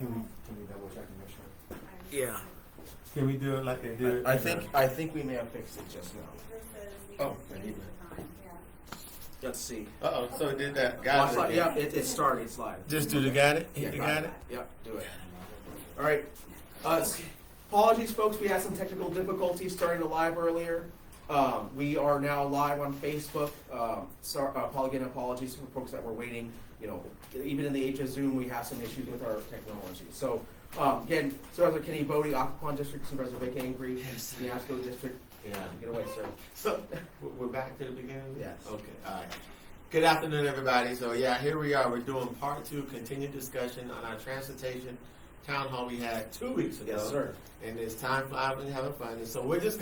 Can we double check and make sure? Yeah. Can we do it like they do it? I think we may have fixed it just now. Oh, I need Let's see. Uh-oh, so it did that. Got it again. Yeah, it started. It's live. Just do the got it? Yeah, You got it? Yep, do it. All right. Apologies, folks. We had some technical difficulties starting the live earlier. We are now live on Facebook. Again, apologies for folks that were waiting. You know, even in the age of Zoom, we have some issues with our technology. So, again, Supervisor Kenny Boddye, Occoquan District, Supervisor Vic Angry, Neabsco District. Yeah. Get away, sir. So, we're back to the beginning? Yes. Okay, all right. Good afternoon, everybody. So, yeah, here we are. We're doing part 2, continued discussion on our transportation town hall we had 2 weeks ago. Yes, sir. And it's time flies when you're having fun. And so we're just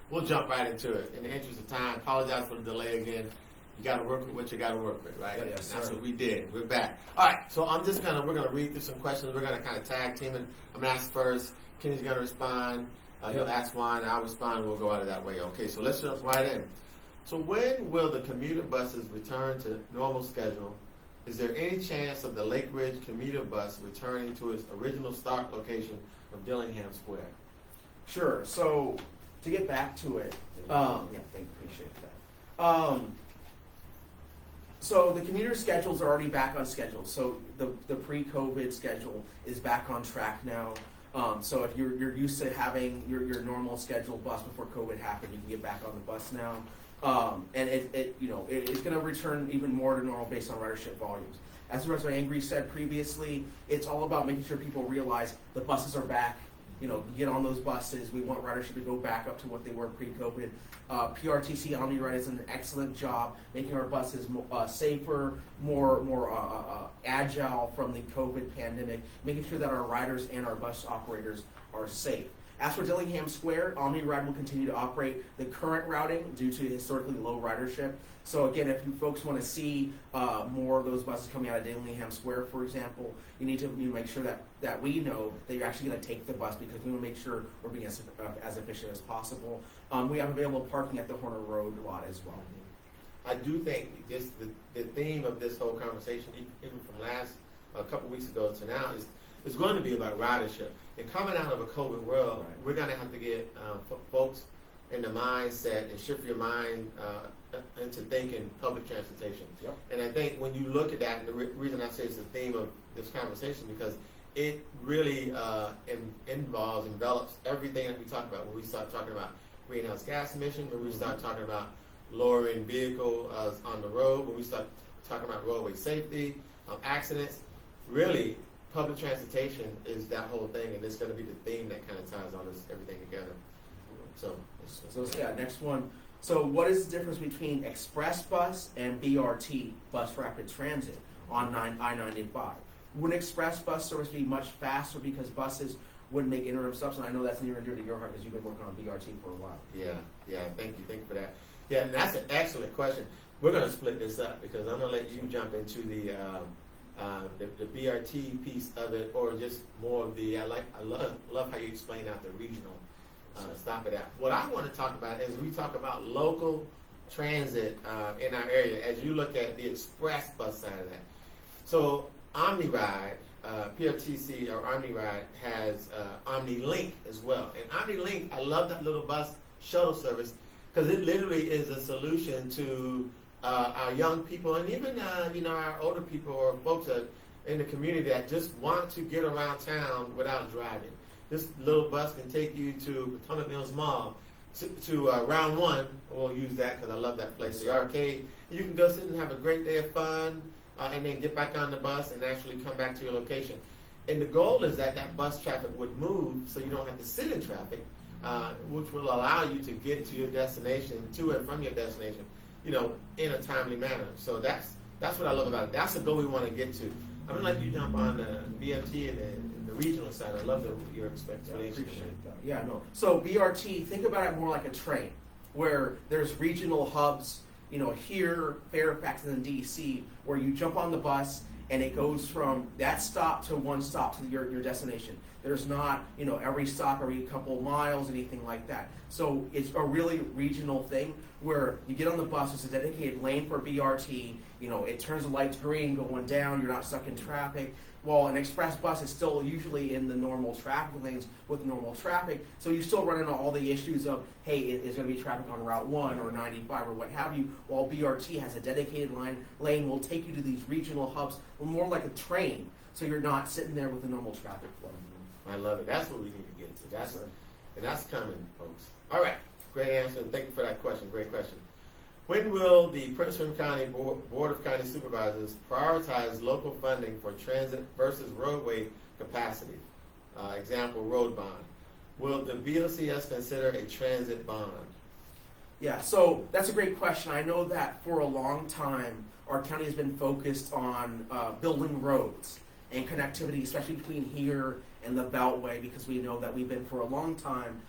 we'll jump right into it. In the interest of time, apologize for the delay again. You got to work with what you got to work with, right? Yes, That's sir. what we did. We're back. All right, so we're going to read through some questions. We're going to kind of tag team, and I'm going to ask first. Kenny's going to respond. He'll ask one, I'll respond, we'll go out of that way. Okay, so let's jump right in. So when will the commuter buses return to normal schedule? Is there any chance of the Lake Ridge commuter bus returning to its original start location of Dillingham Square? Sure. So to get back to it, appreciate that. So the commuter schedules are already back on schedule. So the pre-COVID schedule is back on track now. So if you're used to having your normal scheduled bus before COVID happened, you can get back on the bus now. And it's going to return even more to normal based on ridership volumes. As Supervisor Angry said previously, it's all about making sure people realize the buses are back. You know, get on those buses. We want ridership to go back up to what they were pre-COVID. PRTC OmniRide does an excellent job making our buses safer, more agile from the COVID pandemic, making sure that our riders and our bus operators are safe. As for Dillingham Square, OmniRide will continue to operate the current routing due to historically low ridership. So again, if you folks want to see more of those buses coming out of Dillingham Square, for example, you need to make sure that we know that you're actually going to take the bus, because we want to make sure we're being as efficient as possible. We have available parking at the Horner Road lot as well. I do think the theme of this whole conversation, even from a couple weeks ago to now, is going to be about ridership. And coming out of a COVID world, we're going to have to get folks in the mindset and shift your mind into thinking public transportation. Yep. And I think when you look at that, and the reason I say it's the theme of this conversation, because it really envelops everything that we talk about when we start talking about greenhouse gas emissions, when we start talking about lowering vehicles on the road, when we start talking about roadway safety, accidents. Really, public transportation is that whole thing, and it's going to be the theme that kind of ties all everything together. So Next one. So what is the difference between express bus and BRT, bus rapid transit, on I-95? Would an express bus service be much faster because buses wouldn't make interim stops? And I know that's near and dear to your heart because you've been working on BRT for a while. Yeah, thank you for that. Yeah, and that's an excellent question. We're going to split this up because I'm going to let you jump into the BRT piece of it, or just more of the, I love how you explain out the regional stop it at. What I want to talk about is we talk about local transit in our area as you look at the express bus side of that. So OmniRide, PRTC or OmniRide has OmniLink as well. And OmniLink, I love that little bus shuttle service because it literally is a solution to our young people and even our older people or folks in the community that just want to get around town without driving. This little bus can take you to Potomac Mills Mall, to Round One. We'll use that because I love that place, the arcade. You can go sit and have a great day of fun, and then get back on the bus and actually come back to your location. And the goal is that bus traffic would move so you don't have to sit in traffic, which will allow you to get to your destination, to and from your destination, in a timely manner. So that's what I love about it. That's the goal we want to get to. I'm going to let you jump on the BMT and the regional side. I love your explanation. Yeah, no. So BRT, think about it more like a train, where there's regional hubs, here, Fairfax, and then DC, where you jump on the bus and it goes from that stop to one stop to your destination. There's not, every stop every couple of miles, anything like that. So it's a really regional thing where you get on the bus, it's a dedicated lane for BRT, it turns the lights green going down, you're not stuck in traffic. Well, an express bus is still usually in the normal traffic lanes with normal traffic, so you still run into all the issues of, hey, is going to be traffic on Route 1 or 95 or what have you, while BRT has a dedicated lane will take you to these regional hubs, more like a train, so you're not sitting there with the normal traffic flow. I love it. That's what we need to get to. And that's coming, folks. All right, great answer, and thank you for that question. Great question. When will the Prince William County Board of County Supervisors prioritize local funding for transit versus roadway capacity? Example, road bond. Will the BOCS consider a transit bond? Yeah, so that's a great question. I know that for a long time, our county has been focused on building roads and connectivity, especially between here and the Beltway, because we know that we've been for a long time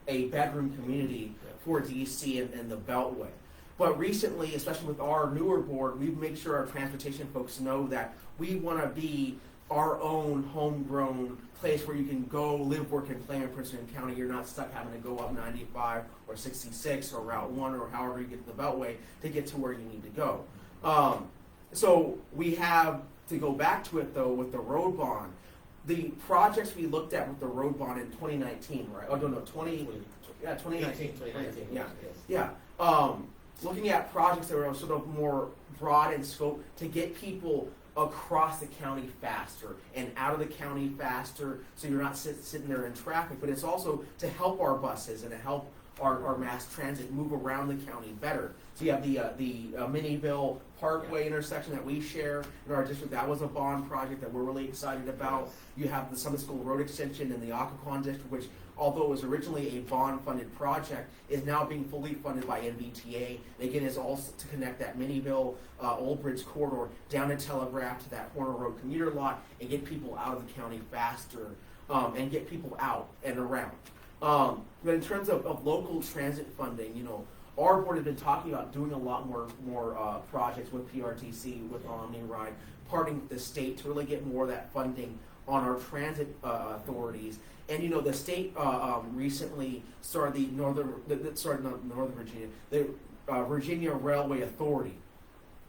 a bedroom community for DC and the Beltway. But recently, especially with our newer board, we've made sure our transportation folks know that we want to be our own homegrown place where you can go, live, work, and play in Prince William County. You're not stuck having to go up 95 or 66 or Route 1 or however you get to the Beltway to get to where you need to go. So we have to go back to it, though, with the road bond. The projects we looked at with the road bond in 2019, right? Oh, no, 2019. Yeah. Yes. Yeah. Looking at projects that are sort of more broad in scope to get people across the county faster and out of the county faster, so you're not sitting there in traffic, but it's also to help our buses and to help our mass transit move around the county better. So you have the Minnieville Parkway intersection that we share in our district. That was a bond project that we're really excited about. You have the Summit School Road Extension in the Occoquan district, which, although it was originally a bond-funded project, is now being fully funded by NVTA. And again, is also to connect that Minnieville Old Bridge corridor down to Telegraph to that Horner Road commuter lot and get people out of the county faster and get people out and around. But in terms of local transit funding, you know, our board has been talking about doing a lot more projects with PRTC, with OmniRide, partnering with the state to really get more of that funding on our transit authorities. And you know, the state recently started the Virginia Railway Authority,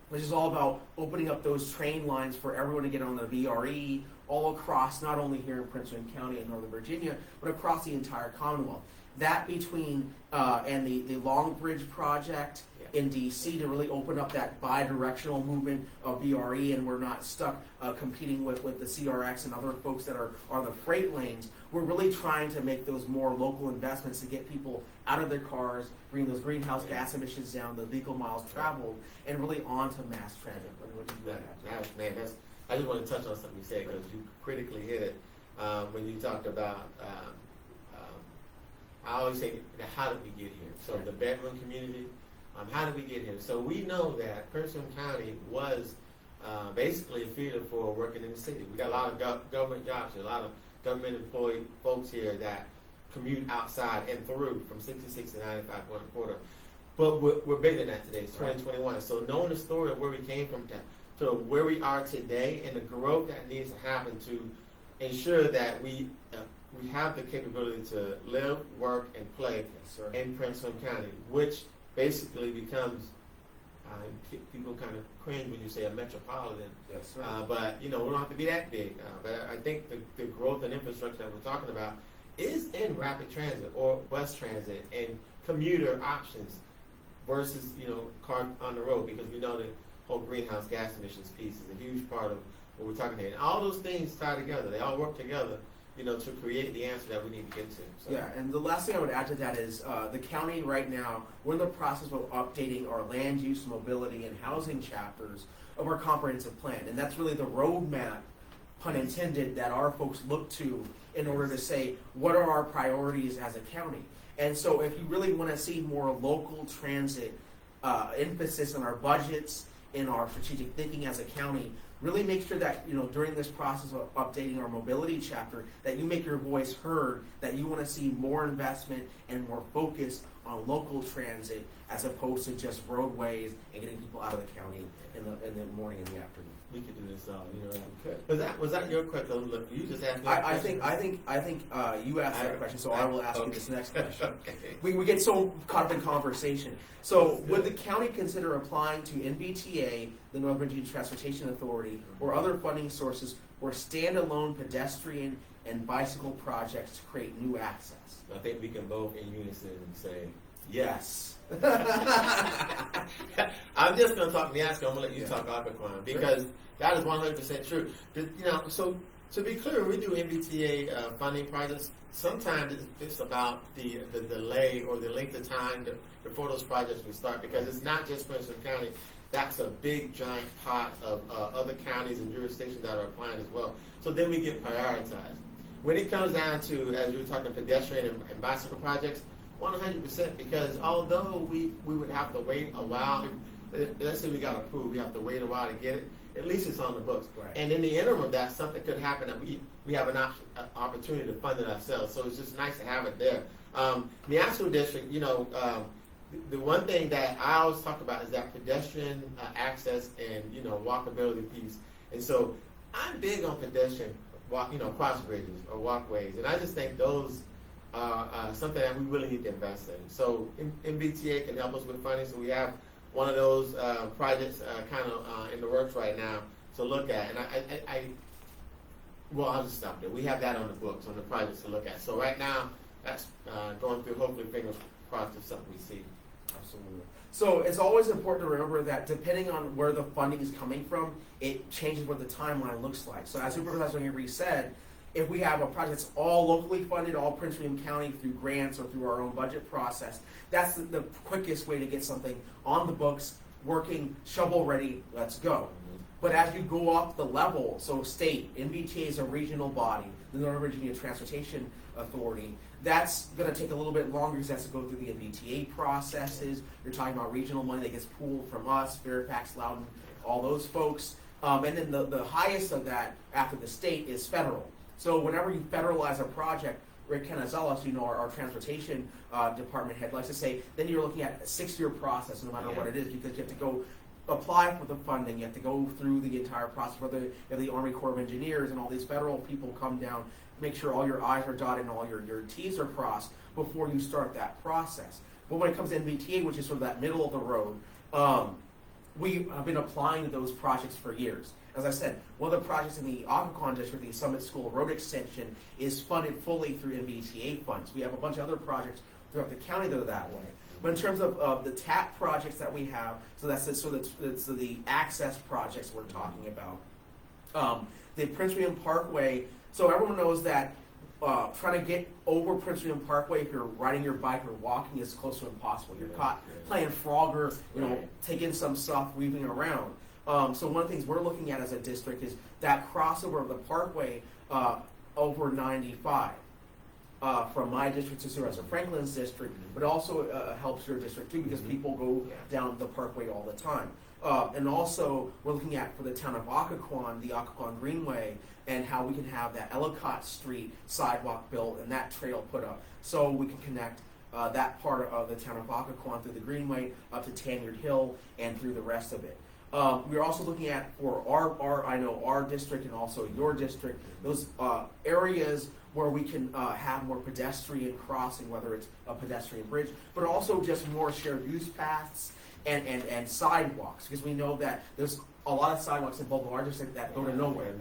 which is all about opening up those train lines for everyone to get on the VRE all across, not only here in Prince William County and Northern Virginia, but across the entire Commonwealth. That between and the Long Bridge project in DC to really open up that bi-directional movement of VRE, and we're not stuck competing with the CRX and other folks that are the freight lanes. We're really trying to make those more local investments to get people out of their cars, bring those greenhouse gas emissions down, the vehicle miles traveled, and really onto mass transit. I just want to touch on something you said, because you critically hit it when you talked about. I always say, how did we get here? So the bedroom community, how did we get here? So we know that Prince William County was basically a feeder for working in the city. We got a lot of government jobs here, a lot of government employee folks here that commute outside and through from 66 to 95 quarter. But we're bigger than that today. It's 2021. So knowing the story of where we came from to where we are today and the growth that needs to happen to ensure that we have the capability to live, work, and play in Prince William County, which basically becomes, people kind of cringe when you say a metropolitan. Yes, but, you know, we don't have to be that big. But I think the growth and infrastructure that we're talking about is in rapid transit or bus transit and commuter options versus, you know, car on the road, because we know the whole greenhouse gas emissions piece is a huge part of what we're talking here. And all those things tie together. They all work together, you know, to create the answer that we need to get to. So. Yeah, and the last thing I would add to that is the county right now, we're in the process of updating our land use, mobility, and housing chapters of our comprehensive plan. And that's really the roadmap, pun intended, that our folks look to in order to say, what are our priorities as a county? And so if you really want to see more local transit emphasis on our budgets, in our strategic thinking as a county, really make sure that, you know, during this process of updating our mobility chapter, that you make your voice heard, that you want to see more investment and more focus on local transit as opposed to just roadways and getting people out of the county in the morning and the afternoon. We could do this all, you know. Was that your question? Look, you just asked me. I think you asked that question, so I will ask you this next question. Okay. We get so caught up in conversation. So, would the county consider applying to NBTA, the Northern Virginia Transportation Authority, or other funding sources for standalone pedestrian and bicycle projects to create new access? I think we can both in unison say yes. I'm just going to talk Neabsco. I'm going to let you talk Occoquan because that is 100% true. You know, so to be clear, we do MBTA funding projects. Sometimes it's about the delay or the length of time before those projects will start because it's not just Prince William County. That's a big, giant pot of other counties and jurisdictions that are applying as well. So then we get prioritized. When it comes down to, as you were talking, pedestrian and bicycle projects, 100%, because although we would have to wait a while, let's say we got approved, we have to wait a while to get it, at least it's on the books. Right. And in the interim of that, something could happen that we have an opportunity to fund it ourselves. So it's just nice to have it there. Neabsco District, you know, the one thing that I always talk about is that pedestrian access and, you know, walkability piece. And so I'm big on pedestrian, cross bridges or walkways. And I just think those something that we really need to invest in. So MBTA can help us with funding. So we have one of those projects kind of in the works right now to look at. And I'll just stop there. We have that on the books, on the projects to look at. So right now, that's going through, hopefully, fingers crossed, if something we see. Absolutely. So it's always important to remember that depending on where the funding is coming from, it changes what the timeline looks like. So as Supervisor Henry said, if we have a project that's all locally funded, all Prince William County through grants or through our own budget process, that's the quickest way to get something on the books, working, shovel ready, let's go. But as you go up the level, so state, NVTA is a regional body, the Northern Virginia Transportation Authority, that's going to take a little bit longer because it has to go through the NVTA processes. You're talking about regional money that gets pooled from us, Fairfax, Loudoun, all those folks. And then the highest of that after the state is federal. So whenever you federalize a project, Rick Canizales, our transportation department head, likes to say, then you're looking at a 6-year process no matter what it is, because you have to go apply for the funding, you have to go through the entire process, whether you have the Army Corps of Engineers and all these federal people come down, make sure all your I's are dotted and all your T's are crossed before you start that process. But when it comes to NVTA, which is sort of that middle of the road, we have been applying to those projects for years. As I said, one of the projects in the Occoquan District, the Summit School Road Extension, is funded fully through NVTA funds. We have a bunch of other projects throughout the county that are that way. But in terms of the TAP projects that we have, so that's the access projects we're talking about. The Prince William Parkway, so everyone knows that trying to get over Prince William Parkway, if you're riding your bike or walking, is close to impossible. You're caught playing Frogger, taking some stuff, weaving around. So one of the things we're looking at as a district is that crossover of the Parkway over 95 from my district to Supervisor Franklin's district, but also helps your district too because people go down the Parkway all the time. And also we're looking at, for the town of Occoquan, the Occoquan Greenway, and how we can have that Ellicott Street sidewalk built and that trail put up so we can connect that part of the town of Occoquan through the Greenway up to Tanyard Hill and through the rest of it. We're also looking at, for our district and also your district, those areas where we can have more pedestrian crossing, whether it's a pedestrian bridge, but also just more shared use paths and sidewalks, because we know that there's a lot of sidewalks in both of our districts that go to nowhere.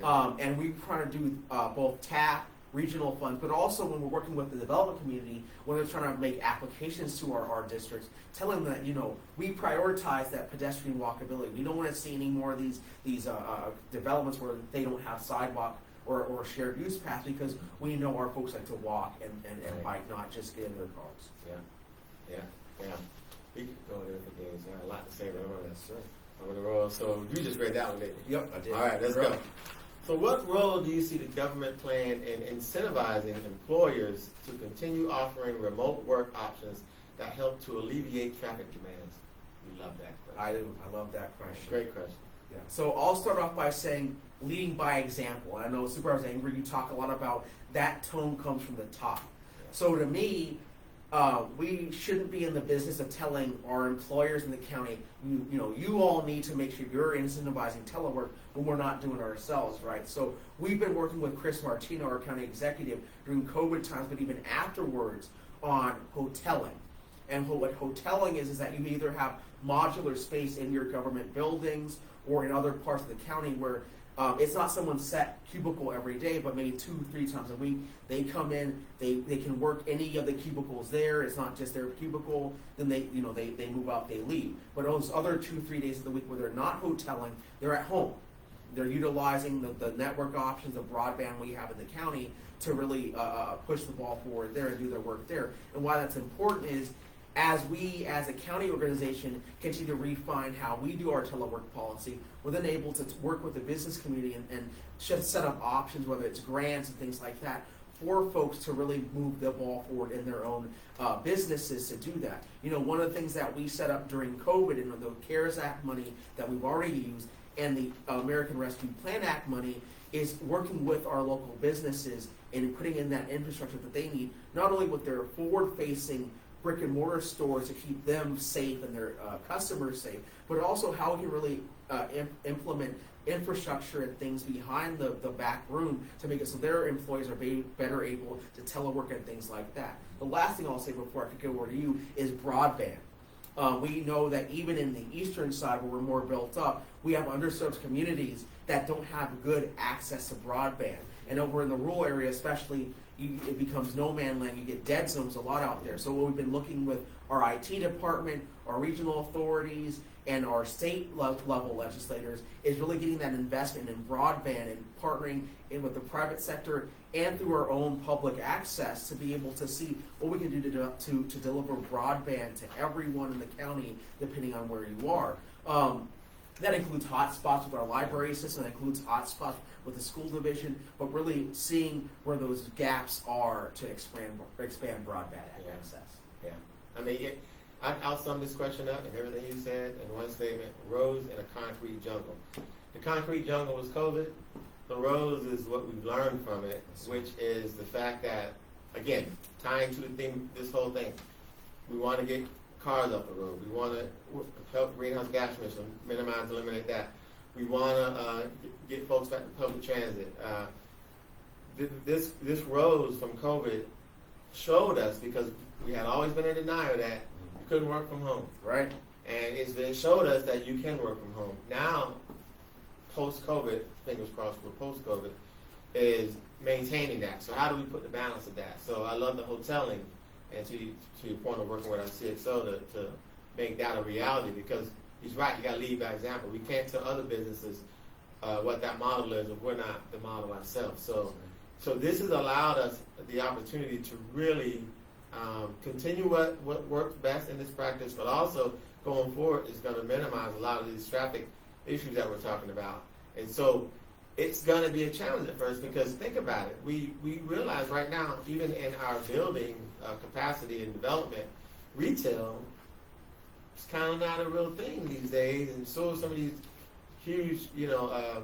Yeah. And we try to do both TAP, regional funds, but also when we're working with the development community, when they're trying to make applications to our districts, telling them that, we prioritize that pedestrian walkability. We don't want to see any more of these developments where they don't have sidewalk or shared use paths, because we know our folks like to walk and bike, not just get in their cars. Yeah. We could go there for days. I have a lot to say over the road. So you just read that one, didn't you? Yep, I did. All right, let's go. So what role do you see the government playing in incentivizing employers to continue offering remote work options that help to alleviate traffic demands? We love that question. I do. I love that question. Great question. Yeah. So I'll start off by saying leading by example. I know Supervisor Angry, you talk a lot about that tone comes from the top. Yeah. So to me, we shouldn't be in the business of telling our employers in the county, you all need to make sure you're incentivizing telework when we're not doing it ourselves, right? So we've been working with Chris Martino, our county executive, during COVID times, but even afterwards on hoteling. And what hoteling is that you either have modular space in your government buildings or in other parts of the county where it's not someone's set cubicle every day, but maybe 2-3 times a week. They come in, they can work any of the cubicles there. It's not just their cubicle. Then they move out, they leave. But those other 2-3 days of the week where they're not hoteling, they're at home. They're utilizing the network options, the broadband we have in the county to really push the ball forward there and do their work there. And why that's important is as we, as a county organization, continue to refine how we do our telework policy, we're then able to work with the business community and set up options, whether it's grants and things like that, for folks to really move the ball forward in their own businesses to do that. One of the things that we set up during COVID and the CARES Act money that we've already used and the American Rescue Plan Act money is working with our local businesses and putting in that infrastructure that they need, not only with their forward-facing brick and mortar stores to keep them safe and their customers safe, but also how we can really implement infrastructure and things behind the back room to make it so their employees are better able to telework and things like that. The last thing I'll say before I could go over to you is broadband. We know that even in the eastern side where we're more built up, we have underserved communities that don't have good access to broadband. And over in the rural area especially, it becomes no man land. You get dead zones a lot out there. So what we've been looking with our IT department, our regional authorities, and our state level legislators is really getting that investment in broadband and partnering in with the private sector and through our own public access to be able to see what we can do to deliver broadband to everyone in the county depending on where you are. That includes hotspots with our library system, that includes hotspots with the school division, but really seeing where those gaps are to expand broadband access. Yeah. I mean, I'll sum this question up and everything you said in one statement: roads in a concrete jungle. The concrete jungle was COVID. The roads is what we've learned from it, which is the fact that, again, tying to the theme, this whole thing, we want to get cars off the road. We want to help greenhouse gas emissions, minimize, eliminate that. We want to get folks back to public transit. This rose from COVID showed us, because we had always been in denial that you couldn't work from home, right? And it showed us that you can work from home. Now, post-COVID, fingers crossed for post-COVID, is maintaining that. So how do we put the balance of that? So I love the hoteling, and to your point of working with our CXO to make that a reality, because he's right, you got to lead by example. We can't tell other businesses what that model is if we're not the model ourselves. So this has allowed us the opportunity to really continue what works best in this practice, but also going forward is going to minimize a lot of these traffic issues that we're talking about. And so it's going to be a challenge at first, because think about it. We realize right now, even in our building capacity and development, retail is kind of not a real thing these days. And so some of these huge,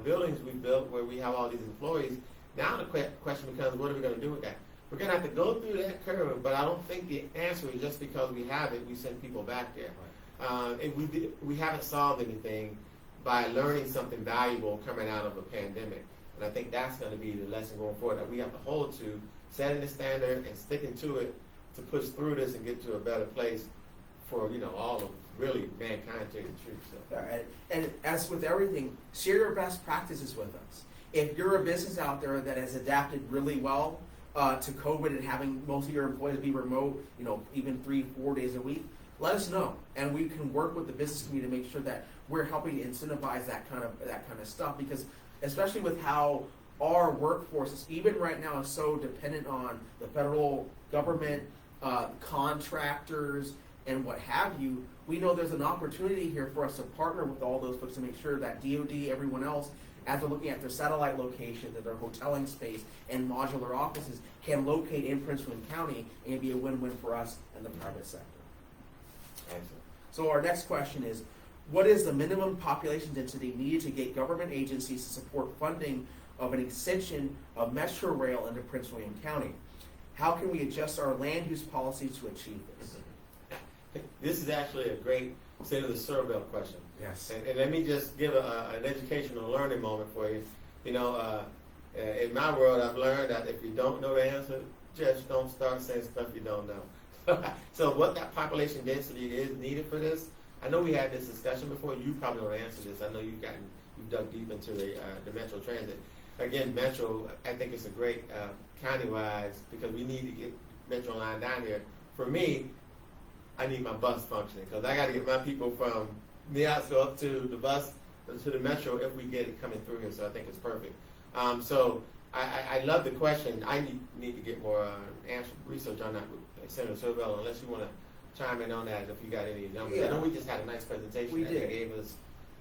buildings we built where we have all these employees, now the question becomes, what are we going to do with that? We're going to have to go through that curve, but I don't think the answer is just because we have it, we send people back there. We haven't solved anything by learning something valuable coming out of a pandemic. And I think that's going to be the lesson going forward that we have to hold to, setting the standard and sticking to it to push through this and get to a better place for, all of really mankind to the truth. So. All right. And as with everything, share your best practices with us. If you're a business out there that has adapted really well to COVID and having most of your employees be remote, even 3-4 days a week, let us know, and we can work with the business community to make sure that we're helping to incentivize that kind of stuff. Because especially with how our workforce is, even right now, is so dependent on the federal government, contractors, and what have you, we know there's an opportunity here for us to partner with all those folks to make sure that DoD, everyone else, as they're looking at their satellite locations, at their hoteling space, and modular offices, can locate in Prince William County and be a win-win for us and the private sector. Excellent. So our next question is, what is the minimum population density needed to get government agencies to support funding of an extension of Metro Rail into Prince William County? how can we adjust our land use policies to achieve this? This is actually a great Center of the Survey question. Yes. And let me just give an educational learning moment for you. You know, in my world, I've learned that if you don't know the answer, just don't start saying stuff you don't know. So what that population density is needed for this, I know we had this discussion before. You probably don't answer this. I know you've dug deep into the Metro Transit. Again, Metro, I think it's a great county-wise because we need to get Metro line down here. For me, I need my bus functioning because I got to get my people from the outskirts to the bus to the Metro if we get it coming through here. So I think it's perfect. So I love the question. I need to get more research on that with Senator Silvell, unless you want to chime in on that if you got any numbers. Yeah. I know we just had a nice presentation We that did. they gave us.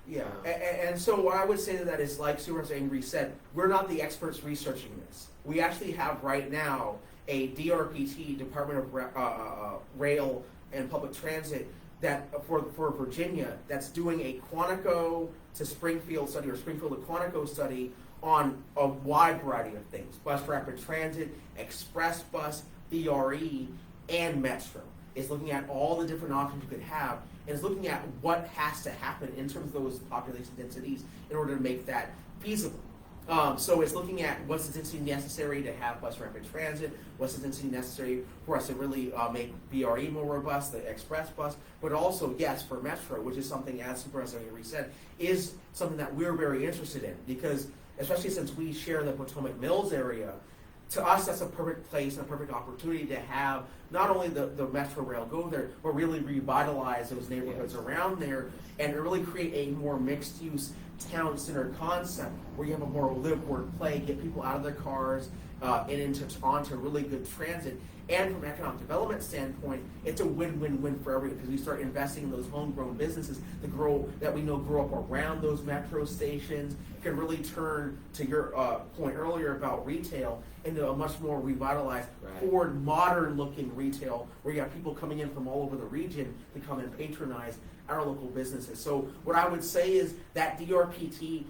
Yeah, and so what I would say to that is, like Supervisor Angry said, we're not the experts researching this. We actually have right now a DRPT, Department of Rail and Public Transit, that for Virginia, that's doing a Quantico to Springfield study or Springfield to Quantico study on a wide variety of things: bus rapid transit, express bus, BRE, and Metro. It's looking at all the different options you could have, and it's looking at what has to happen in terms of those population densities in order to make that feasible. So it's looking at what's the density necessary to have bus rapid transit, what's the density necessary for us to really make BRE more robust, the express bus, but also, yes, for Metro, which is something, as Supervisor Henry said, is something that we're very interested in, because especially since we share the Potomac Mills area, to us, that's a perfect place and a perfect opportunity to have not only the Metro Rail go there, but really revitalize those neighborhoods around there and really create a more mixed-use town-centered concept where you have a more live, work, play, get people out of their cars and onto really good transit. And from an economic development standpoint, it's a win-win-win for everyone because we start investing in those homegrown businesses that we know grow up around those metro stations. It can really turn, to your point earlier about retail, into a much more revitalized, forward, modern-looking retail where you have people coming in from all over the region to come and patronize our local businesses. So what I would say is that DRPT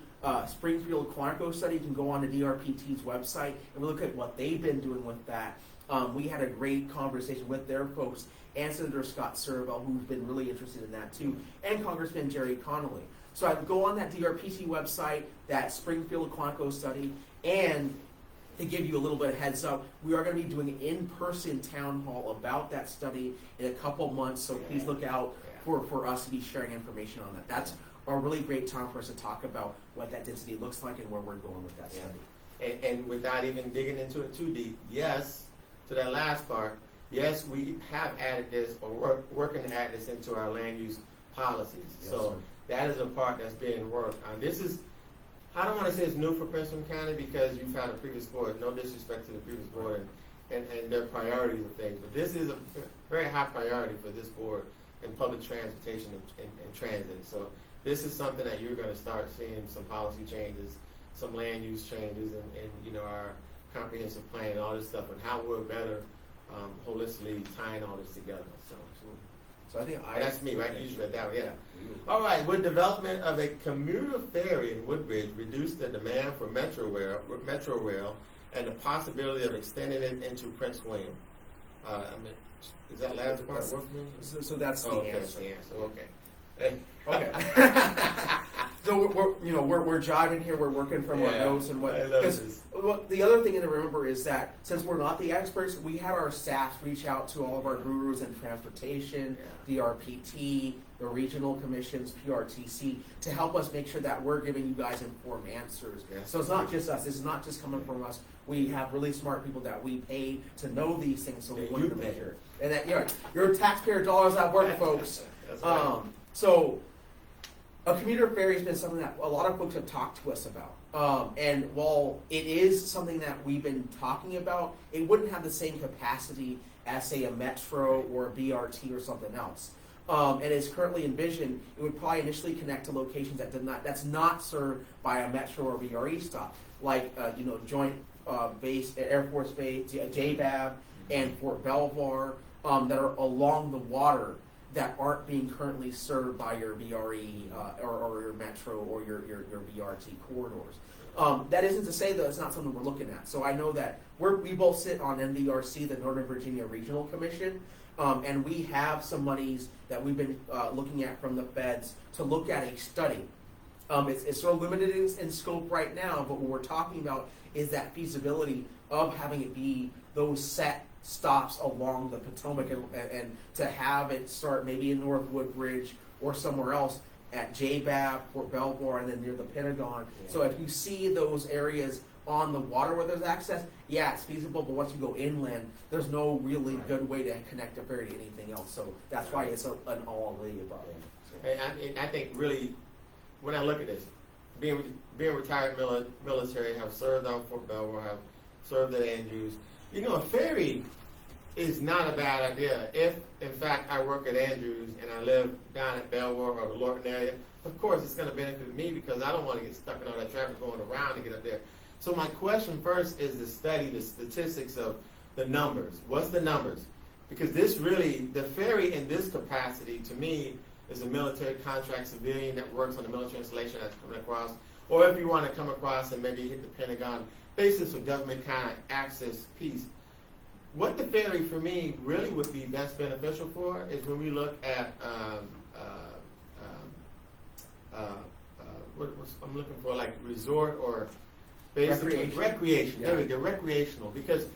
Springfield Quantico study, you can go on to DRPT's website and look at what they've been doing with that. We had a great conversation with their folks and Senator Scott Serval, who's been really interested in that too, and Congressman Jerry Connolly. So I would go on that DRPT website, that Springfield Quantico study, and to give you a little bit of heads up, we are going to be doing an in-person town hall about that study in a couple months, so please look out for us to be sharing information on that. That's a really great time for us to talk about what that density looks like and where we're going with that study. And without even digging into it too deep, yes, to that last part, yes, we have added this or working to add this into our land use policies. Yes, So that is a part that's being worked on. This is, I don't want to say it's new for Prince William County because you've had a previous board, no disrespect to the previous board and their priorities of things, but this is a very high priority for this board in public transportation and transit. So this is something that you're going to start seeing some policy changes, some land use changes, and you know, our comprehensive plan and all this stuff, and how we're better holistically tying all this together. So I think that's me, right? You just read that one, yeah. All right, would development of a commuter ferry in Woodbridge reduce the demand for Metro Rail and the possibility of extending it into Prince William? Is that last part worth me? So that's the answer. That's the answer. Okay. Okay. So we're jiving here. We're working from our notes and what. The other thing to remember is that since we're not the experts, we had our staff reach out to all of our gurus in transportation, DRPT, the regional commissions, PRTC, to help us make sure that we're giving you guys informed answers. So it's not just us. This is not just coming from us. We have really smart people that we pay to know these things, so we want to make sure. And that your taxpayer dollars at work, folks. So a commuter ferry has been something that a lot of folks have talked to us about. And while it is something that we've been talking about, it wouldn't have the same capacity as, say, a Metro or a BRT or something else. And as currently envisioned, it would probably initially connect to locations that's not served by a Metro or BRE stop, like Joint Base, Air Force Base, JBAB, and Fort Belvoir, that are along the water that aren't being currently served by your BRE or your Metro or your BRT corridors. That isn't to say that it's not something we're looking at. So I know that we both sit on NVRC, the Northern Virginia Regional Commission, and we have some monies that we've been looking at from the feds to look at a study. It's sort of limited in scope right now, but what we're talking about is that feasibility of having it be those set stops along the Potomac and to have it start maybe in North Woodbridge or somewhere else at JBAB, Fort Belvoir, and then near the Pentagon. Yeah. So if you see those areas on the water where there's access, yeah, it's feasible, but once you go inland, there's no really good way to connect a ferry to anything else. So that's why it's an all of the above. And I think really, when I look at this, being retired military, have served on Fort Belvoir, have served at Andrews, a ferry is not a bad idea. If, in fact, I work at Andrews and I live down at Belvoir or the Lorton area, of course it's going to benefit me because I don't want to get stuck in all that traffic going around to get up there. So my question first is to study the statistics of the numbers. What's the numbers? Because this really, the ferry in this capacity, to me, is a military contract civilian that works on the military installation that's coming across. Or if you want to come across and maybe hit the Pentagon, basis of government kind of access piece. What the ferry for me really would be best beneficial for is when we look at I'm looking for, like resort or basically recreation. Yeah. There we go, recreational. Because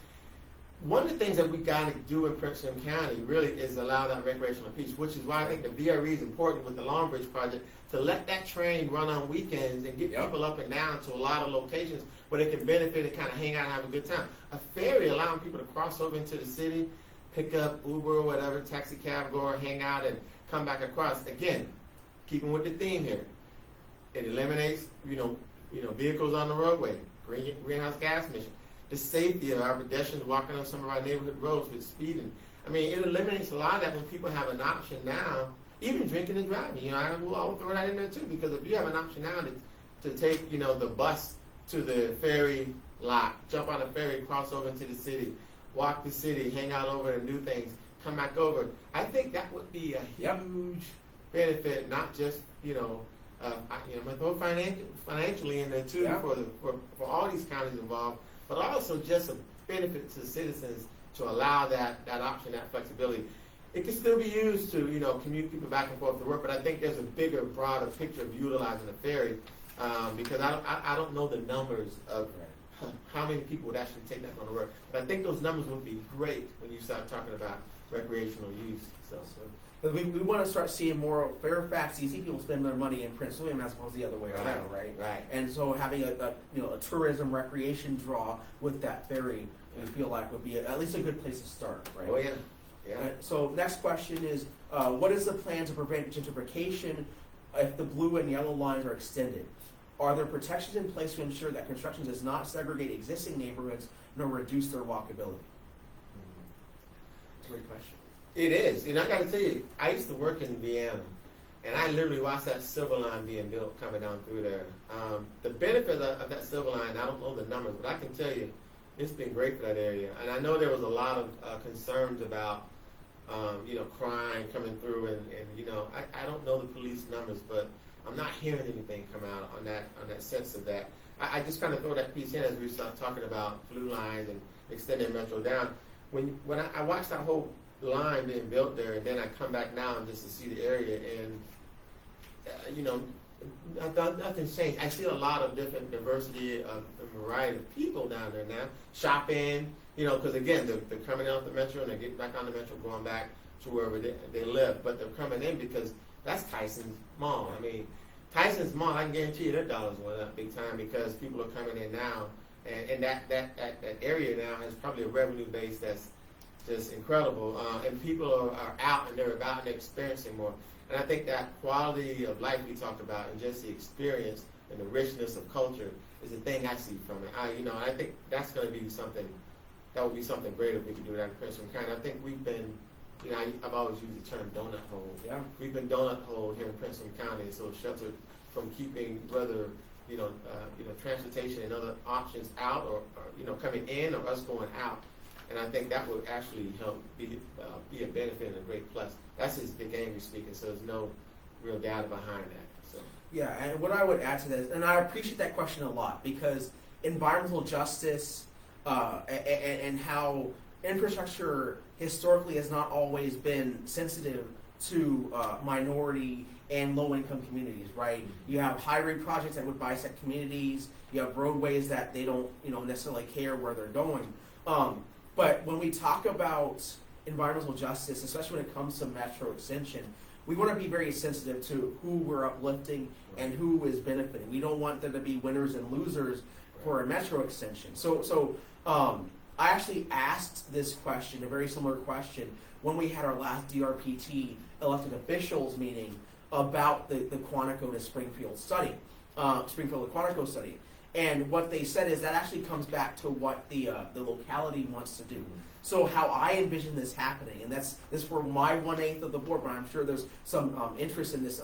one of the things that we got to do in Prince William County really is allow that recreational piece, which is why I think the VRE is important with the Long Bridge project to let that train run on weekends and get people up and down to a lot of locations where they can benefit and kind of hang out and have a good time. A ferry allowing people to cross over into the city, pick up Uber or whatever, taxi cab, go or hang out and come back across. Again, keeping with the theme here, it eliminates vehicles on the roadway, greenhouse gas emissions, the safety of our pedestrians walking on some of our neighborhood roads with speeding. I mean, it eliminates a lot of that when people have an option now, even drinking and driving. I'll throw that in there too, because if you have an option now to take, the bus to the ferry lot, jump on a ferry, cross over into the city, walk the city, hang out over and do things, come back over. I think that would be a huge benefit, not just, I'm going to throw financially in there too for all these counties involved, but also just a benefit to the citizens to allow that option, that flexibility. It can still be used to, commute people back and forth to work, but I think there's a bigger, broader picture of utilizing the ferry because I don't know the numbers of how many people would actually take that on to work. But I think those numbers would be great when you start talking about recreational use. But we want to start seeing more Fairfax. You see people spend their money in Prince William as opposed to the other way around, right? Right. And so having a tourism recreation draw with that ferry, we feel like would be at least a good place to start, right? Oh yeah. Yeah. So next question is, what is the plan to prevent gentrification if the blue and yellow lines are extended? Are there protections in place to ensure that construction does not segregate existing neighborhoods nor reduce their walkability? That's a great question. It is. And I got to tell you, I used to work in Vienna, and I literally watched that silver line being built coming down through there. The benefit of that silver line, I don't know the numbers, but I can tell you, it's been great for that area. And I know there was a lot of concerns about crime coming through, and I don't know the police numbers, but I'm not hearing anything come out on that sense of that. I just kind of throw that piece in as we start talking about blue lines and extending Metro down. When I watched that whole line being built there, and then I come back now and just to see the area, and nothing's changed. I see a lot of different diversity of a variety of people down there now, shopping, because again, they're coming out the Metro and they're getting back on the Metro, going back to wherever they live, but they're coming in because that's Tyson's Mall. I mean, Tyson's Mall, I can guarantee you their dollars went up big time because people are coming in now, and that area now has probably a revenue base that's just incredible, and people are out and they're about and they're experiencing more. And I think that quality of life we talked about and just the experience and the richness of culture is the thing I see from it. I think that's going to be something, that would be something great if we could do that in Prince William County. I think we've been, I've always used the term donut hole. Yeah. We've been donut hole here in Prince William County, so sheltered from keeping whether, transportation and other options out or coming in or us going out. And I think that would actually help be a benefit and a great plus. That's just Big Angry speaking, so there's no real data behind that. So Yeah, and what I would add to that is, and I appreciate that question a lot, because environmental justice and how infrastructure historically has not always been sensitive to minority and low-income communities, right? You have highway projects that would bisect communities. You have roadways that they don't, necessarily care where they're going. But when we talk about environmental justice, especially when it comes to Metro Extension, we want to be very sensitive to who we're uplifting and who is benefiting. We don't want there to be winners and losers for a Metro Extension. So I actually asked this question, a very similar question, when we had our last DRPT elected officials meeting about the Quantico to Springfield study, Springfield to Quantico study. And what they said is that actually comes back to what the locality wants to do. So how I envision this happening, and this for my 1/8 of the board, but I'm sure there's some interest in this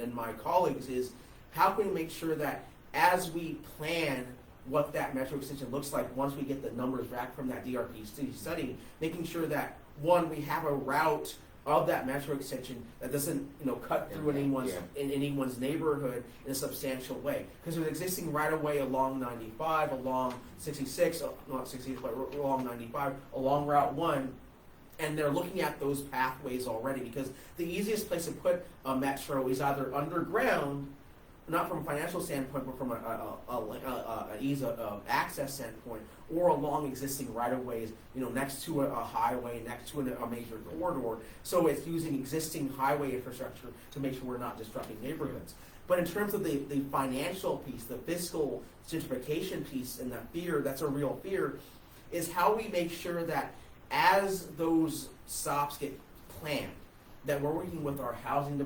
in my colleagues, is how can we make sure that as we plan what that Metro Extension looks like once we get the numbers back from that DRPT study, making sure that, one, we have a route of that Metro Extension that doesn't, cut through in anyone's neighborhood in a substantial way. Because there's existing right of way along 95, along 66, not 66, but along 95, along Route 1, and they're looking at those pathways already. Because the easiest place to put a metro is either underground, not from a financial standpoint, but from an ease of access standpoint, or along existing right-of-ways, next to a highway, next to a major corridor. So it's using existing highway infrastructure to make sure we're not disrupting neighborhoods. But in terms of the financial piece, the fiscal gentrification piece, and that fear, that's a real fear, is how we make sure that as those stops get planned, that we're working with our housing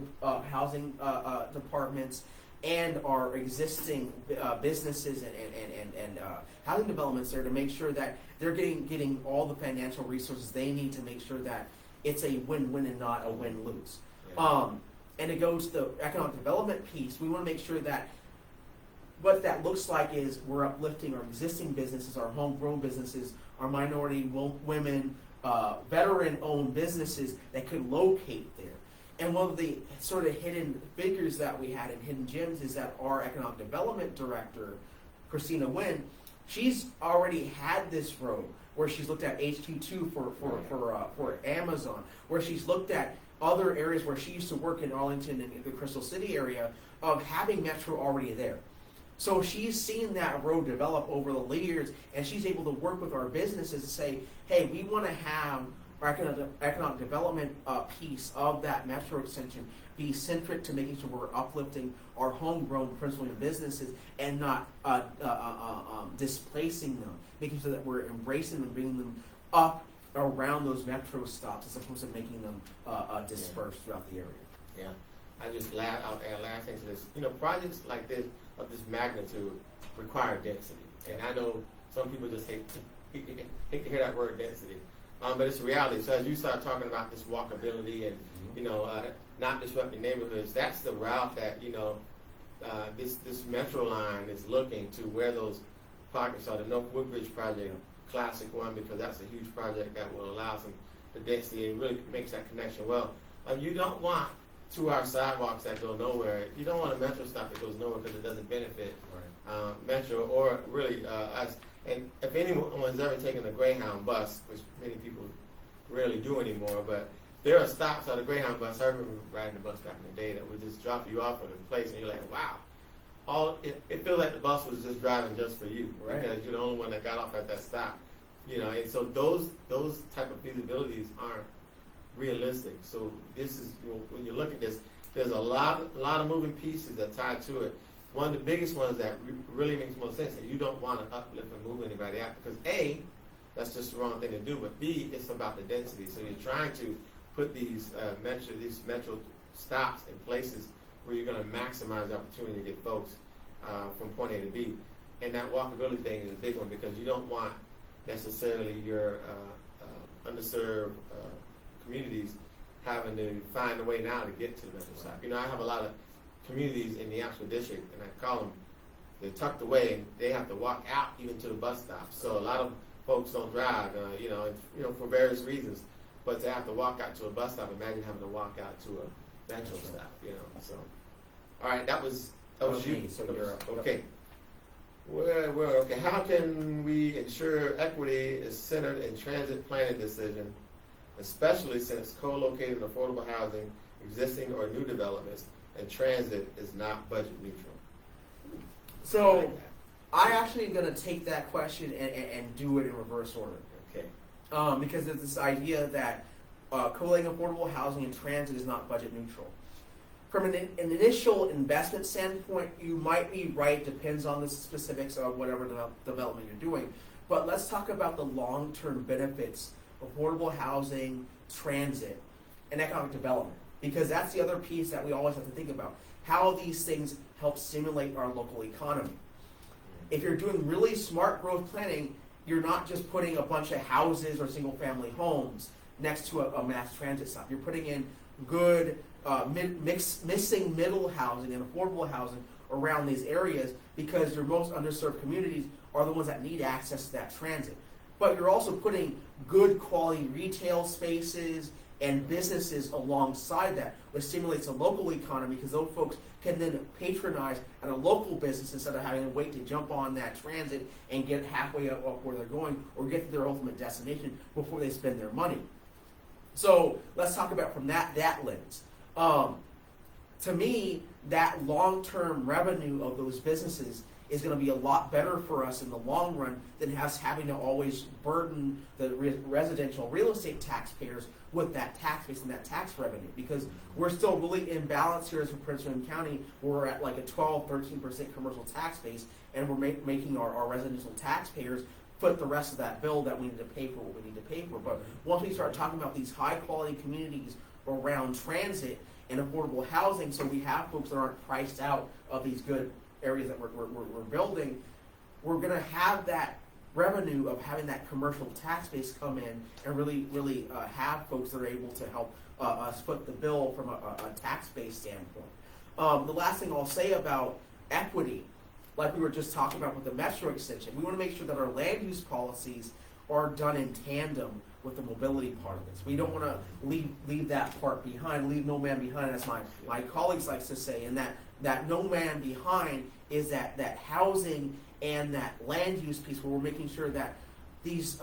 departments and our existing businesses and housing developments there to make sure that they're getting all the financial resources they need to make sure that it's a win-win and not a win-lose. Yeah. And it goes to the economic development piece. We want to make sure that what that looks like is we're uplifting our existing businesses, our homegrown businesses, our minority women, veteran-owned businesses that could locate there. And one of the sort of hidden figures that we had in Hidden Gems is that our economic development director, Christina Nguyen, she's already had this road where she's looked at HQ2 for Amazon, where she's looked at other areas where she used to work in Arlington and the Crystal City area of having Metro already there. So she's seen that road develop over the years, and she's able to work with our businesses to say, hey, we want to have our economic development piece of that Metro Extension be centric to making sure we're uplifting our homegrown principal businesses and not displacing them, making sure that we're embracing them, bringing them up around those metro stops as opposed to making them dispersed throughout the area. Yeah, I just I'll add last thing to this. Projects like this of this magnitude require density, and I know some people just hate to hear that word density. But it's a reality. So as you start talking about this walkability and not disrupting neighborhoods, that's the route that this metro line is looking to, where those pockets are. The North Woodbridge project, classic one, because that's a huge project that will allow some the density and really makes that connection well. You don't want 2-hour sidewalks that go nowhere. You don't want a metro stop that goes nowhere because it doesn't benefit metro or really us. And if anyone's ever taken a Greyhound bus, which many people rarely do anymore, but there are stops on the Greyhound bus. I remember riding the bus back in the day that would just drop you off at a place, and you're like, wow. It feels like the bus was just driving just for you, right? Because you're the only one that got off at that stop. And so those type of feasibilities aren't realistic. So this is, when you look at this, there's a lot of moving pieces that tie to it. One of the biggest ones that really makes most sense is you don't want to uplift and move anybody out, because A, that's just the wrong thing to do, but B, it's about the density. So you're trying to put these metro stops in places where you're going to maximize the opportunity to get folks from point A to B. And that walkability thing is a big one, because you don't want necessarily your underserved communities having to find a way now to get to the metro stop. I have a lot of communities in the actual district, and I call them, they're tucked away, and they have to walk out even to the bus stop. So a lot of folks don't drive, for various reasons. But to have to walk out to a bus stop, imagine having to walk out to a metro stop, So, all right, that was Oh, was me, so you're up. Okay. Well, okay. How can we ensure equity is centered in transit planning decision, especially since co-located affordable housing, existing or new developments, and transit is not budget neutral? So I actually am going to take that question and do it in reverse order. Okay. Because it's this idea that co-locating affordable housing and transit is not budget neutral. From an initial investment standpoint, you might be right, depends on the specifics of whatever development you're doing. But let's talk about the long-term benefits of affordable housing, transit, and economic development. Because that's the other piece that we always have to think about. How these things help stimulate our local economy. If you're doing really smart growth planning, you're not just putting a bunch of houses or single-family homes next to a mass transit stop. You're putting in good missing middle housing and affordable housing around these areas because your most underserved communities are the ones that need access to that transit. But you're also putting good quality retail spaces and businesses alongside that, which stimulates a local economy because those folks can then patronize at a local business instead of having to wait to jump on that transit and get halfway up where they're going or get to their ultimate destination before they spend their money. So let's talk about from that lens. To me, that long-term revenue of those businesses is going to be a lot better for us in the long run than us having to always burden the residential real estate taxpayers with that tax base and that tax revenue, because we're still really in balance here as a Prince William County. We're at like a 12-13% commercial tax base, and we're making our residential taxpayers foot the rest of that bill that we need to pay for what we need to pay for. But once we start talking about these high-quality communities around transit and affordable housing, so we have folks that aren't priced out of these good areas that we're building, we're going to have that revenue of having that commercial tax base come in and really have folks that are able to help us foot the bill from a tax base standpoint. The last thing I'll say about equity, like we were just talking about with the metro extension, we want to make sure that our land use policies are done in tandem with the mobility part of this. We don't want to leave that part behind, leave no man behind, as my colleagues likes to say, and that no man behind is that housing and that land use piece where we're making sure that these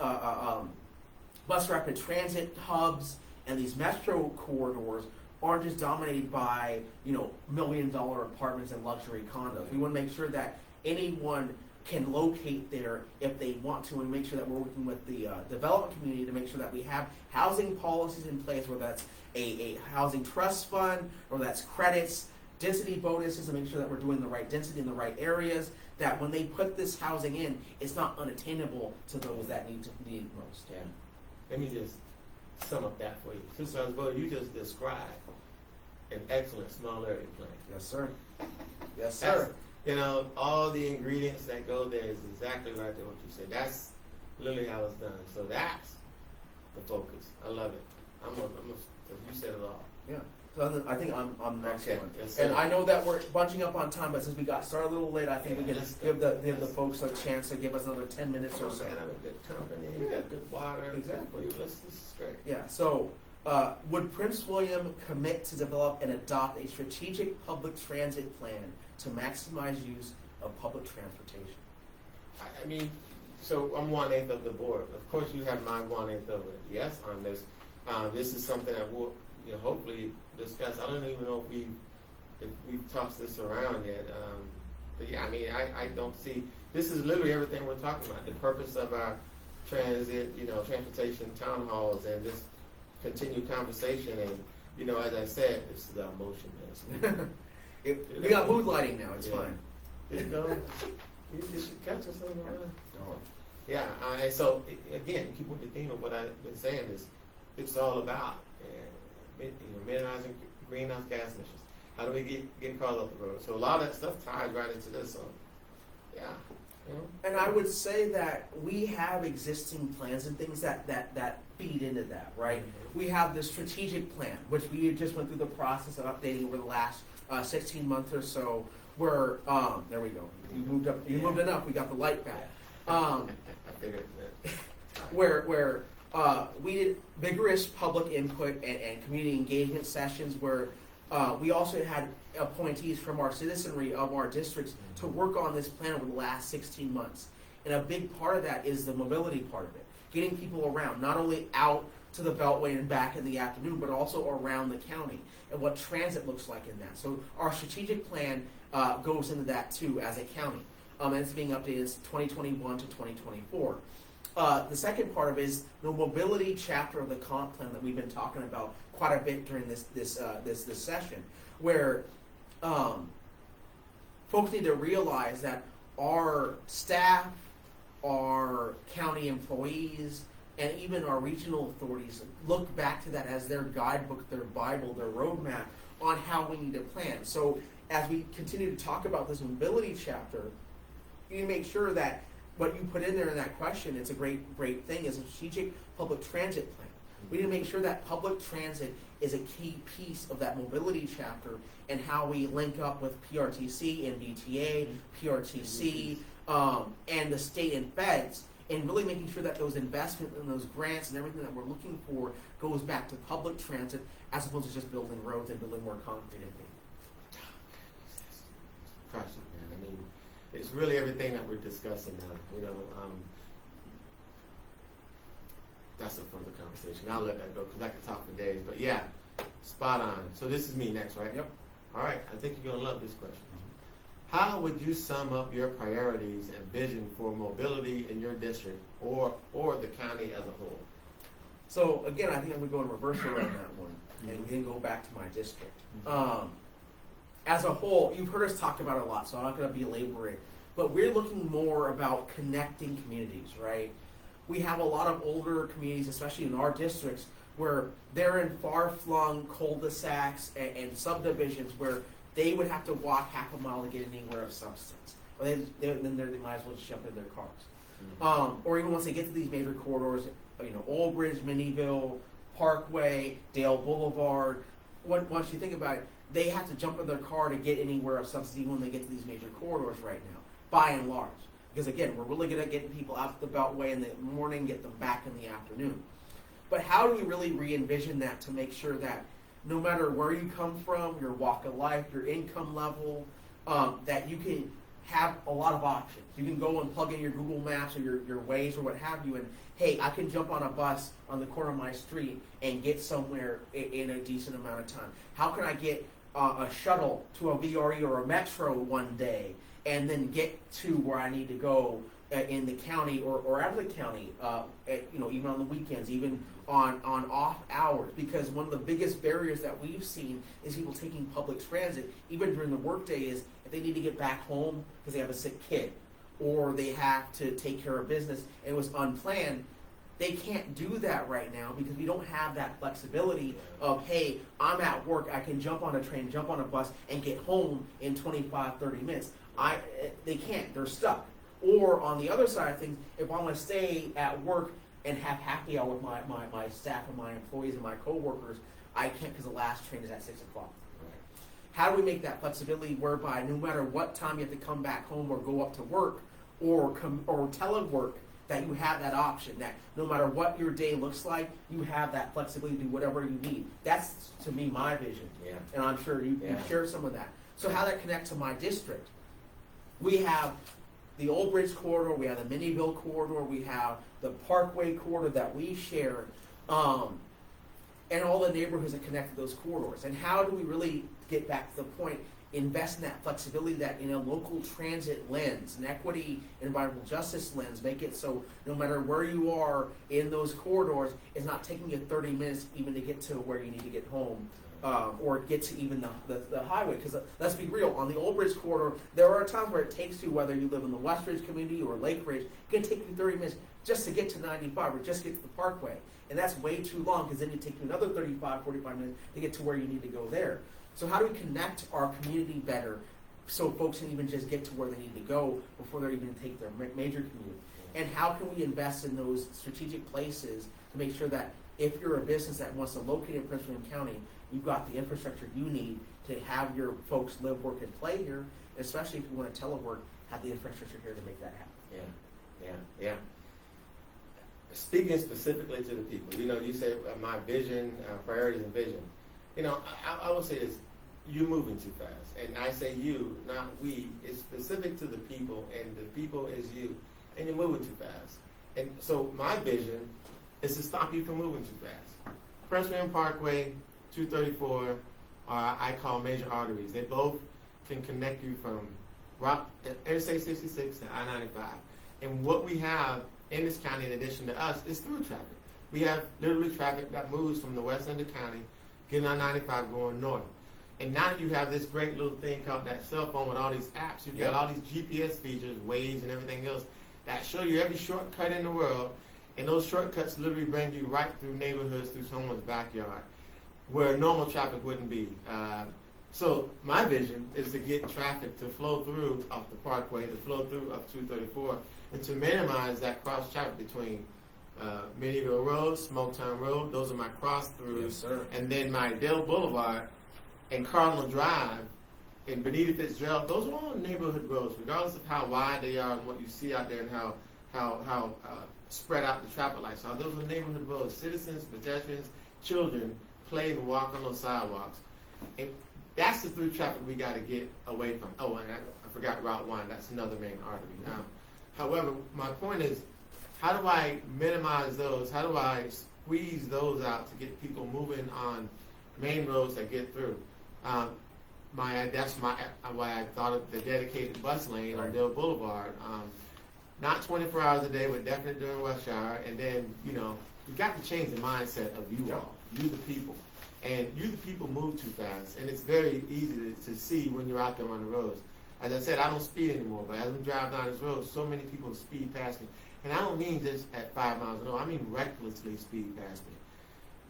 bus rapid transit hubs and these metro corridors aren't just dominated by $1 million apartments and luxury condos. We want to make sure that anyone can locate there if they want to, and make sure that we're working with the development community to make sure that we have housing policies in place, whether that's a housing trust fund or that's credits, density bonuses, to make sure that we're doing the right density in the right areas, that when they put this housing in, it's not unattainable to those that need it most. Yeah. Let me just sum up that for you. Supervisor Boddye, you just described an excellent small area plan. Yes, sir. Yes, sir. All the ingredients that go there is exactly right there what you said. That's literally how it's done. So that's the focus. I love it. You said it all. Yeah. So I think I'm the next one. Yes, and I know that we're bunching up on time, but since we got started a little late, I think we can give the folks a chance to give us another 10 minutes or so. Man, I'm a good company. You got good water. Exactly. This is great. Yeah. So would Prince William commit to develop and adopt a strategic public transit plan to maximize use of public transportation? I mean, so I'm 1/8 of the board. Of course, you have my 1/8 of it. Yes, on this. This is something that we'll hopefully discuss. I don't even know if we've tossed this around yet. But yeah, I mean, I don't see. This is literally everything we're talking about. The purpose of our transit, transportation town halls, and just continued conversation. And as I said, this is our motion list. We got mood lighting now. It's fine. You should catch us on the line. Yeah, and so again, keep with the theme of what I've been saying is, it's all about minimizing greenhouse gas emissions. How do we get cars off the road? So a lot of that stuff ties right into this. So yeah. And I would say that we have existing plans and things that feed into that, right? Mm-hmm. We have the strategic plan, which we just went through the process of updating over the last 16 months or so. Where there we go. You moved up. You moved enough. We got the light back. I figured that. Where we did vigorous public input and community engagement sessions where We also had appointees from our citizenry of our districts to work on this plan over the last 16 months. And a big part of that is the mobility part of it. Getting people around, not only out to the Beltway and back in the afternoon, but also around the county and what transit looks like in that. So our strategic plan goes into that too as a county. And it's being updated 2021 to 2024. The second part of it is the mobility chapter of the comp plan that we've been talking about quite a bit during this session, where folks need to realize that our staff, our county employees, and even our regional authorities look back to that as their guidebook, their Bible, their roadmap on how we need to plan. So as we continue to talk about this mobility chapter, you need to make sure that what you put in there in that question, it's a great thing, is a strategic public transit plan. We need to make sure that public transit is a key piece of that mobility chapter and how we link up with PRTC, MBTA, PRTC, and the state and feds, and really making sure that those investments and those grants and everything that we're looking for goes back to public transit as opposed to just building roads and building more concrete. Gosh, man, I mean, it's really everything that we're discussing now, you know. That's a further conversation. I'll let that go because I can talk for days. But yeah, spot on. So this is me next, right? Yep. All right. I think you're going to love this question. How would you sum up your priorities and vision for mobility in your district or the county as a whole? So again, I think I'm going to go in reverse order on that one and then go back to my district. As a whole, you've heard us talk about it a lot, so I'm not going to belabor it. But we're looking more about connecting communities, right? We have a lot of older communities, especially in our districts, where they're in far-flung cul-de-sacs and subdivisions where they would have to walk half a mile to get anywhere of substance. Or then they might as well just jump in their cars. Or even once they get to these major corridors, you know, Old Bridge, Minnieville, Parkway, Dale Boulevard. Once you think about it, they have to jump in their car to get anywhere of substance even when they get to these major corridors right now, by and large. Because again, we're really good at getting people out to the Beltway in the morning, get them back in the afternoon. But how do we really re-envision that to make sure that no matter where you come from, your walk of life, your income level, that you can have a lot of options. You can go and plug in your Google Maps or your Waze or what have you, and hey, I can jump on a bus on the corner of my street and get somewhere in a decent amount of time. How can I get a shuttle to a VRE or a Metro one day and then get to where I need to go in the county or out of the county, even on the weekends, even on off hours? Because one of the biggest barriers that we've seen is people taking public transit, even during the workday, is if they need to get back home because they have a sick kid or they have to take care of business and it was unplanned. They can't do that right now because we don't have that flexibility of, hey, I'm at work, I can jump on a train, jump on a bus, and get home in 25, 30 minutes. They can't, they're stuck. Or on the other side of things, if I want to stay at work and have happy hour with my staff and my employees and my coworkers, I can't because the last train is at 6 o'clock. Right. How do we make that flexibility whereby no matter what time you have to come back home or go up to work or telework, that you have that option, that no matter what your day looks like, you have that flexibility to do whatever you need. That's, to me, my vision. Yeah. And I'm sure you share some of that. So how that connects to my district? We have the Old Bridge corridor, we have the Minnieville corridor, we have the Parkway corridor that we share, and all the neighborhoods that connect to those corridors. And how do we really get back to the point, invest in that flexibility, that in a local transit lens, an equity, environmental justice lens, make it so no matter where you are in those corridors, it's not taking you 30 minutes even to get to where you need to get home. Or get to even the highway. Because let's be real, on the Old Bridge corridor, there are times where it takes you, whether you live in the West Ridge community or Lake Ridge, it can take you 30 minutes just to get to 95 or just get to the Parkway. And that's way too long because then you take you another 35, 45 minutes to get to where you need to go there. So how do we connect our community better so folks can even just get to where they need to go before they even take their major commute? And how can we invest in those strategic places to make sure that if you're a business that wants to locate in Prince William County, you've got the infrastructure you need to have your folks live, work, and play here, especially if you want to telework, have the infrastructure here to make that happen. Yeah. Speaking specifically to the people, you say my vision, priorities and vision. I will say this, you're moving too fast. And I say you, not we. It's specific to the people, and the people is you. And you're moving too fast. And so my vision is to stop you from moving too fast. Prince William Parkway, 234, are I call major arteries. They both can connect you from Interstate 66 to I-95. And what we have in this county, in addition to us, is through traffic. We have literally traffic that moves from the west end of the county, getting on 95 going north. And now that you have this great little thing called that cell phone with all these apps, you've got all these GPS features, Waze and everything else, that show you every shortcut in the world. And those shortcuts literally bring you right through neighborhoods, through someone's backyard, where normal traffic wouldn't be. So my vision is to get traffic to flow through off the Parkway, to flow through up 234, and to minimize that cross traffic between Medieval Road, Smoketown Road. Those are my cross throughs. Yes, sir. And then my Dale Boulevard and Cardinal Drive and Benita Fitzgerald. Those are all neighborhood roads, regardless of how wide they are and what you see out there and how spread out the traffic lights are. Those are neighborhood roads. Citizens, pedestrians, children play and walk on those sidewalks. And that's the through traffic we got to get away from. Oh, and I forgot Route 1. That's another main artery. However, my point is, how do I minimize those? How do I squeeze those out to get people moving on main roads that get through? That's why I thought of the dedicated bus lane on Dale Boulevard. Not 24 hours a day, but definitely during rush hour. And then, you got to change the mindset of you all, you the people. And you the people move too fast, and it's very easy to see when you're out there on the roads. As I said, I don't speed anymore, but as we drive down this road, so many people speed past me. And I don't mean just at 5 miles an hour, I mean recklessly speed past me.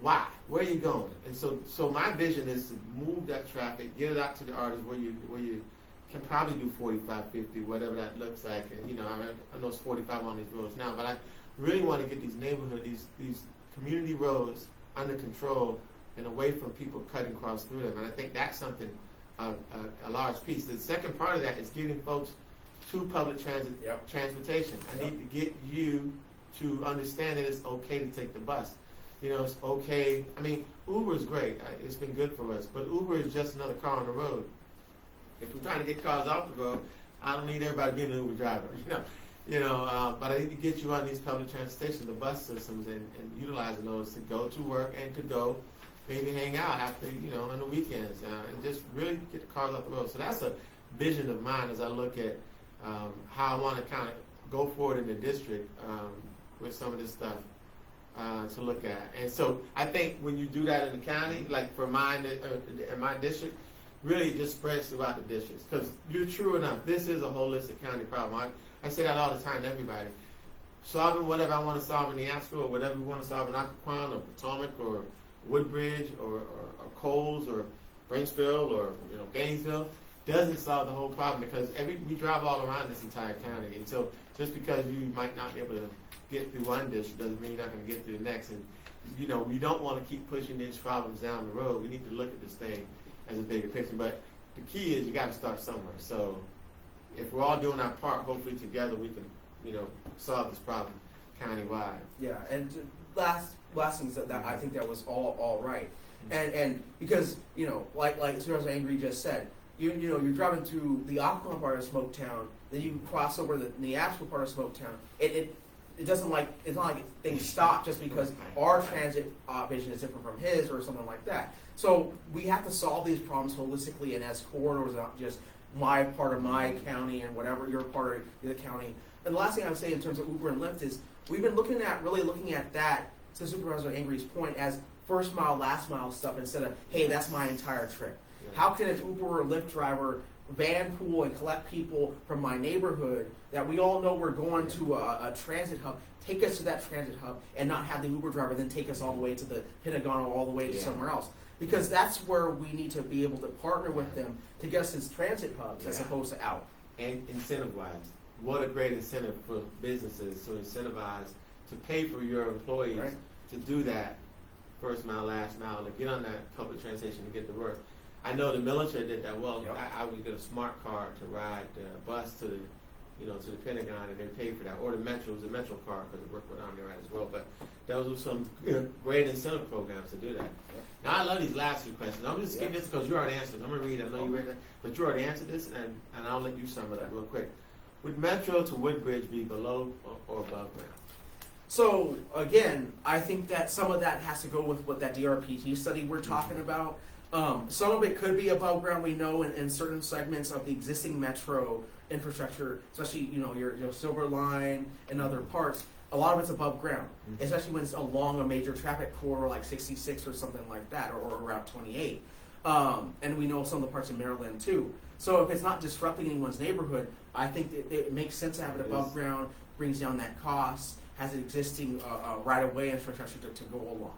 Why? Where are you going? And so my vision is to move that traffic, get it out to the arteries where you can probably do 45, 50, whatever that looks like. And I know it's 45 on these roads now, but I really want to get these neighborhoods, these community roads under control and away from people cutting across through them. And I think that's something, a large piece. The second part of that is getting folks to public transportation. I need to get you to understand that it's okay to take the bus. It's okay. I mean, Uber is great. It's been good for us. But Uber is just another car on the road. If we're trying to get cars off the road, I don't need everybody being an Uber driver. But I need to get you on these public transportation, the bus systems, and utilizing those to go to work and to go maybe hang out after, on the weekends, and just really get the cars off the road. So that's a vision of mine as I look at how I want to kind of go forward in the district with some of this stuff to look at. And so I think when you do that in the county, like for mine, in my district, really it just spreads throughout the districts. Because you're true enough, this is a holistic county problem. I say that all the time to everybody. Solving whatever I want to solve in the Neabsco, or whatever we want to solve in Occoquan or Potomac or Woodbridge or Coles or Brentsville or Gainesville doesn't solve the whole problem, because we drive all around this entire county. And so just because you might not be able to get through one district doesn't mean you're not going to get through the next. And we don't want to keep pushing these problems down the road. We need to look at this thing as a bigger picture. But the key is you got to start somewhere. So if we're all doing our part, hopefully together we can solve this problem countywide. Yeah, and last things that I think that was all right, and because like Supervisor Angry just said, you're driving through the Occoquan part of Smoketown, then you cross over the Neabsco part of Smoketown. It's not like things stop just because our transit vision is different from his or something like that. So we have to solve these problems holistically and as corridors, not just my part of my county and whatever your part of the county. And the last thing I would say in terms of Uber and Lyft is we've been looking at that, to Supervisor Angry's point, as first mile, last mile stuff instead of, hey, that's my entire trip. Yeah. How can an Uber or Lyft driver van pool and collect people from my neighborhood that we all know we're going to a transit hub, take us to that transit hub, and not have the Uber driver then take us all the way to the Pentagon or all the way to somewhere else? Because that's where we need to be able to partner with them to get us as transit hubs as opposed to out. And incentive-wise, what a great incentive for businesses to incentivize to pay for your employees to do that first mile, last mile, to get on that public transportation to get to work. I know the military did that well. I would get a smart card to ride the bus to to the Pentagon, and they paid for that. Or the Metro, was the Metro Park, because it worked with Omni Ride as well. But those were some great incentive programs to do that. Now, I love these last few questions. I'm just skipping this because you already answered. I'm going to read it. I know you read that. But you already answered this, and I'll let you sum it up real quick. Would Metro to Woodbridge be below or above ground? So again, I think that some of that has to go with what that DRPT study we're talking about. Some of it could be above ground. We know in certain segments of the existing metro infrastructure, especially your Silver Line and other parts, a lot of it's above ground, especially when it's along a major traffic corridor like 66 or something like that, or Route 28. And we know some of the parts in Maryland too. So if it's not disrupting anyone's neighborhood, I think it makes sense to have it above ground, brings down that cost, has an existing right-of-way infrastructure to go along.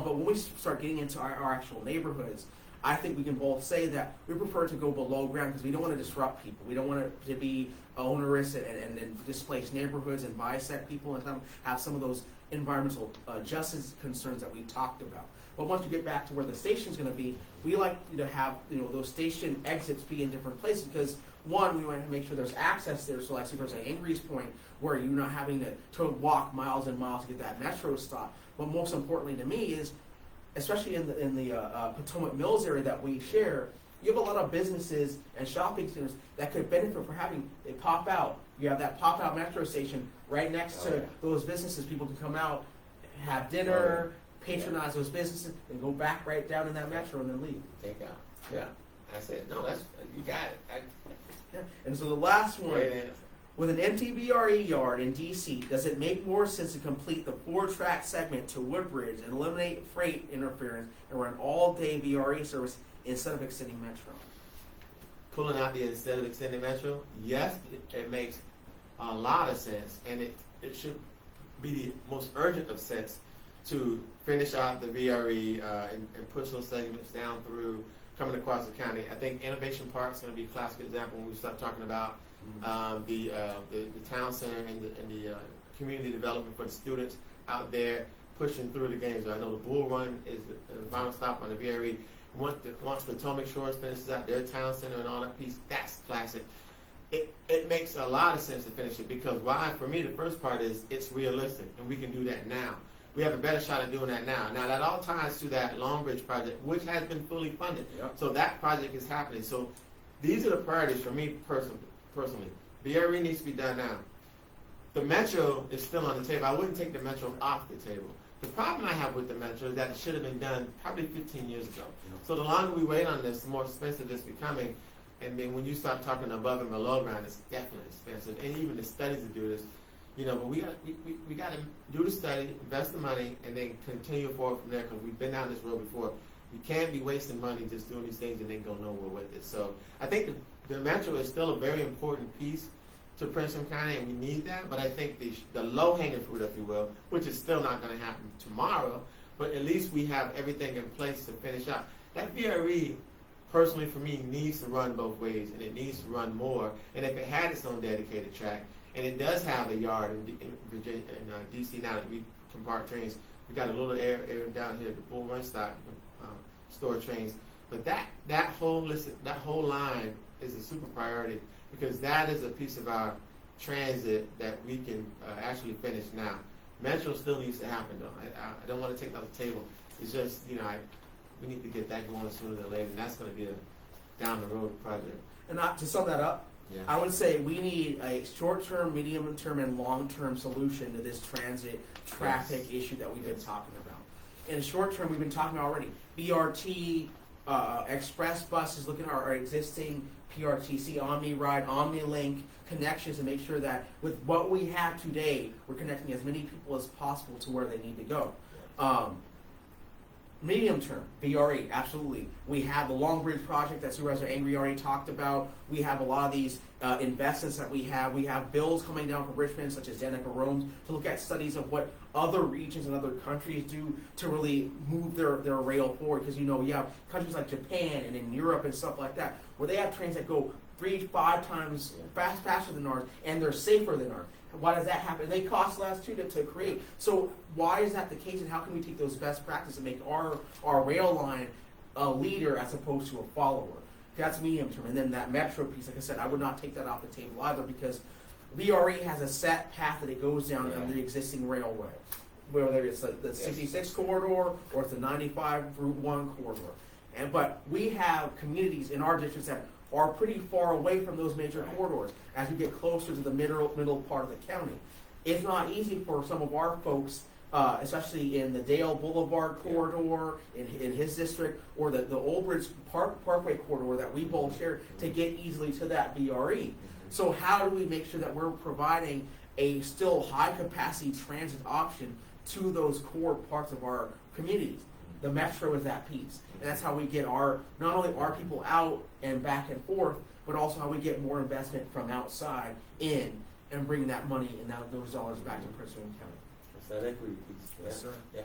But when we start getting into our actual neighborhoods, I think we can both say that we prefer to go below ground because we don't want to disrupt people. We don't want it to be onerous and displace neighborhoods and bisect people and have some of those environmental justice concerns that we talked about. But once you get back to where the station's going to be, we like to have those station exits be in different places because one, we want to make sure there's access there. So like Supervisor Angry's point, where you're not having to walk miles and miles to get that metro stop. But most importantly to me is, especially in the Potomac Mills area that we share, you have a lot of businesses and shopping centers that could benefit from having it pop out. You have that pop out metro station right next to those businesses. People can come out, have dinner, patronize those businesses, and go back right down in that metro and then leave. Take out. Yeah, that's it. No, you got it. Yeah. And so the last one, with an empty VRE yard in DC, does it make more sense to complete the 4-track segment to Woodbridge and eliminate freight interference and run all-day VRE service instead of extending Metro? Pulling out the instead of extending Metro, yes, it makes a lot of sense, and it should be the most urgent of sense to finish out the VRE and push those segments down through coming across the county. I think Innovation Park is going to be a classic example when we start talking about the town center and the community development for the students out there pushing through the games. I know the Bull Run is the final stop on the VRE. Once Potomac Shores finishes out their town center and all that piece, that's classic. It makes a lot of sense to finish it because why? For me, the first part is it's realistic and we can do that now. We have a better shot at doing that now. Now that all ties to that Long Bridge project, which has been fully funded. Yep. So that project is happening. So these are the priorities for me personally. VRE needs to be done now. The Metro is still on the table. I wouldn't take the Metro off the table. The problem I have with the Metro is that it should have been done probably 15 years ago. Yep. So the longer we wait on this, the more expensive it's becoming. And then when you start talking above and below ground, it's definitely expensive. And even the studies to do this, but we got to do the study, invest the money, and then continue forward from there because we've been down this road before. We can't be wasting money just doing these things and then go nowhere with it. So I think the Metro is still a very important piece to Princeton County, and we need that. But I think the low-hanging fruit, if you will, which is still not going to happen tomorrow, but at least we have everything in place to finish out. That VRE, personally for me, needs to run both ways, and it needs to run more. And if it had its own dedicated track, and it does have a yard in Virginia, in DC now that we can park trains. We got a little area down here at the Bull Run stop, store trains. But that whole line is a super priority because that is a piece of our transit that we can actually finish now. Metro still needs to happen though. I don't want to take that off the table. It's just we need to get that going sooner than later, and that's going to be a down the road project. And to sum that up. Yeah. I would say we need a short-term, medium-term, and long-term solution to this transit traffic issue that we've been talking about. In the short term, we've been talking about already. BRT, express buses, looking at our existing PRTC, OmniRide, OmniLink connections to make sure that with what we have today, we're connecting as many people as possible to where they need to go. Medium term, VRE, absolutely. We have the Long Bridge project that Supervisor Angry already talked about. We have a lot of these investments that we have. We have bills coming down from Richmond, such as Danica Rome's, to look at studies of what other regions and other countries do to really move their rail forward. Because you have countries like Japan and in Europe and stuff like that, where they have trains that go 3-5 times faster than ours, and they're safer than ours. Why does that happen? They cost less too to create. So why is that the case, and how can we take those best practices and make our rail line a leader as opposed to a follower? That's medium term. And then that metro piece, like I said, I would not take that off the table either, because VRE has a set path that it goes down Yeah. on the existing railway, whether it's the 66 corridor or it's the 95 Route 1 corridor. But we have communities in our districts that are pretty far away from those major corridors as we get closer to the middle part of the county. It's not easy for some of our folks, especially in the Dale Boulevard corridor in his district, or the Old Bridge Parkway corridor that we both share, to get easily to that VRE. So how do we make sure that we're providing a still high capacity transit option to those core parts of our communities? The metro is that piece, and that's how we get not only our people out and back and forth, but also how we get more investment from outside in and bring that money and those dollars back to Prince William County. It's that equity piece. Yes, sir. Yeah.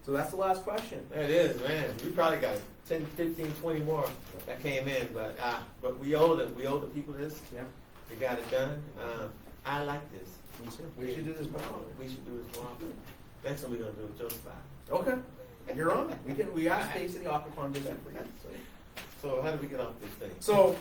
So that's the last question. There it is, man. We probably got 10, 15, 20 more that came in, but we owe them. We owe the people this. Yeah. We got it done. I like this. We should do this more. We should do this more often. Next one we're gonna do is Joseph. Okay. You're on it. We got space in the Aquapon district for you. So how do we get off this thing? So,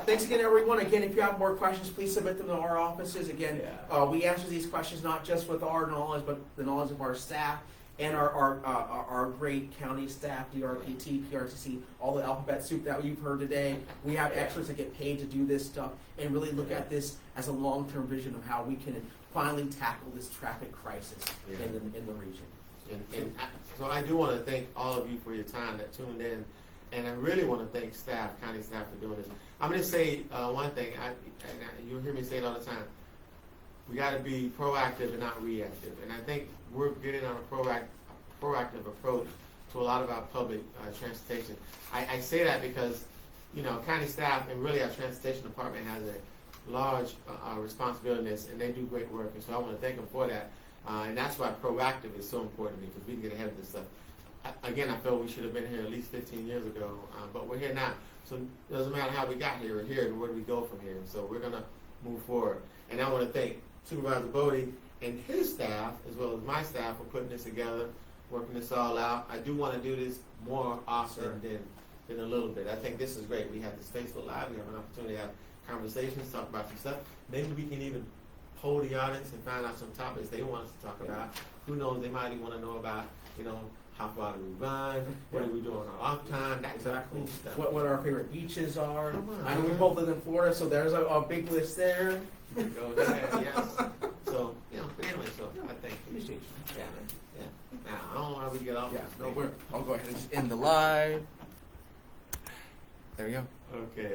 thanks again, everyone. Again, if you have more questions, please submit them to our offices. Again, we answer these questions not just with our knowledge, but the knowledge of our staff and our great county staff, DRPT, PRTC, all the alphabet soup that you've heard today. We have experts that get paid to do this stuff and really look at this as a long-term vision of how we can finally tackle this traffic crisis in the region. So I do want to thank all of you for your time that tuned in, and I really want to thank staff, county staff, for doing this. I'm going to say one thing. You'll hear me say it all the time. We got to be proactive and not reactive, and I think we're getting on a proactive approach to a lot of our public transportation. I say that because, county staff and really our transportation department has a large responsibility in this, and they do great work, and so I want to thank them for that. And that's why proactive is so important to me, because we can get ahead of this stuff. Again, I feel we should have been here at least 15 years ago, but we're here now. So it doesn't matter how we got here, we're here, and where do we go from here? So we're going to move forward. And I want to thank Supervisor Boddye and his staff, as well as my staff, for putting this together, working this all out. I do want to do this more often than a little bit. I think this is great. We have this Facebook Live. We have an opportunity to have conversations, talk about some stuff. Maybe we can even poll the audience and find out some topics they want us to talk about. Who knows, they might even want to know about, how far do we run, what do we do on our off time, that Exactly. cool stuff. What our favorite beaches are. Come on. I know we both live in Florida, so there's a big list there. Go there, yes. So, but anyway, so I thank you. Appreciate you. Yeah. Now, I don't know how we get off. Yeah, this no, thing. I'll go ahead and just end the live. There you go. Okay.